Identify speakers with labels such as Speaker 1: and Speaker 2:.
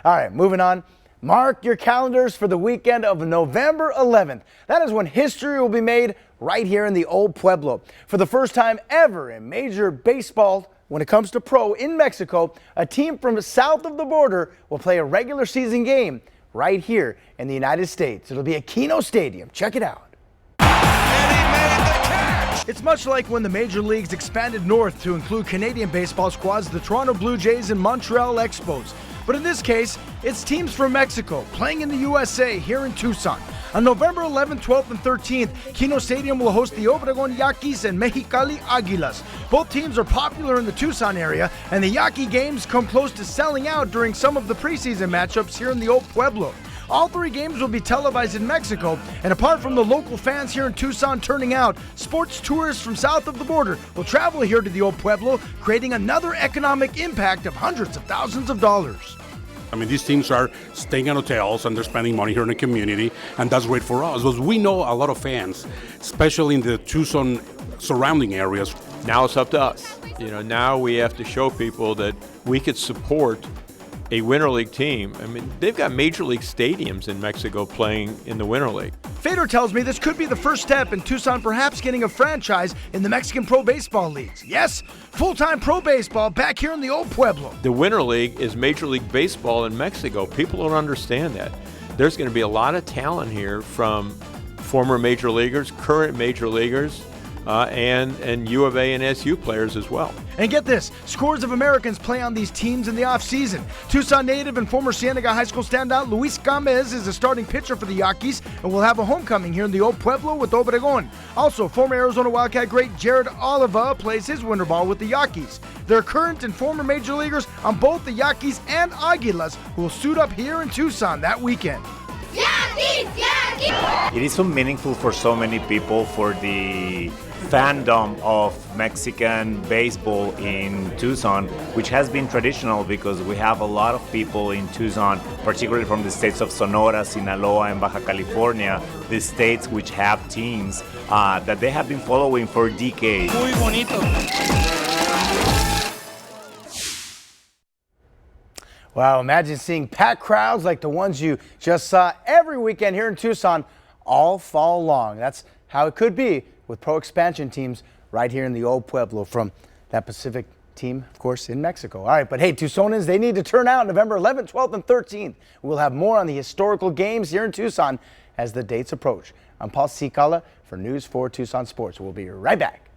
Speaker 1: All right, moving on. Mark your calendars for the weekend of November 11th. That is when history will be made right here in the Old Pueblo. For the first time ever in Major Baseball, when it comes to pro in Mexico, a team from south of the border will play a regular season game right here in the United States. It'll be at Kino Stadium. Check it out. It's much like when the major leagues expanded north to include Canadian baseball squads, the Toronto Blue Jays and Montreal Expos. But in this case, it's teams from Mexico playing in the USA here in Tucson. On November 11th, 12th, and 13th, Kino Stadium will host the Obregon Yaquis and Mexicali Águilas. Both teams are popular in the Tucson area, and the Yaqui games come close to selling out during some of the preseason matchups here in the Old Pueblo. All three games will be televised in Mexico, and apart from the local fans here in Tucson turning out, sports tourists from south of the border will travel here to the Old Pueblo, creating another economic impact of hundreds of thousands of dollars.
Speaker 2: I mean, these teams are staying in hotels and they're spending money here in the community, and that's great for us because we know a lot of fans, especially in the Tucson surrounding areas.
Speaker 3: Now it's up to us. Now we have to show people that we could support a Winter League team. I mean, they've got major league stadiums in Mexico playing in the Winter League.
Speaker 1: Fader tells me this could be the first step in Tucson perhaps getting a franchise in the Mexican Pro Baseball Leagues. Yes, full-time pro baseball back here in the Old Pueblo.
Speaker 3: The Winter League is Major League Baseball in Mexico. People don't understand that. There's going to be a lot of talent here from former major leaguers, current major leaguers, and U of A and SU players as well.
Speaker 1: And get this, scores of Americans play on these teams in the offseason. Tucson native and former Cienega High School standout Luis Gamez is a starting pitcher for the Yaquis and will have a homecoming here in the Old Pueblo with Obregon. Also, former Arizona Wildcat great Jared Oliva plays his winter ball with the Yaquis. There are current and former major leaguers on both the Yaquis and Águilas who will suit up here in Tucson that weekend.
Speaker 4: Yaquis, Yaquis!
Speaker 5: It is so meaningful for so many people for the fandom of Mexican baseball in Tucson, which has been traditional because we have a lot of people in Tucson, particularly from the states of Sonora, Sinaloa, and Baja California, the states which have teams that they have been following for decades.
Speaker 1: Muy bonito. Wow, imagine seeing packed crowds like the ones you just saw every weekend here in Tucson all fall long. That's how it could be with pro expansion teams right here in the Old Pueblo from that Pacific team, of course, in Mexico. All right, but hey, Tucsonans, they need to turn out November 11th, 12th, and 13th. We'll have more on the historical games here in Tucson as the dates approach. I'm Paul Cicala for News 4 Tucson Sports. We'll be right back.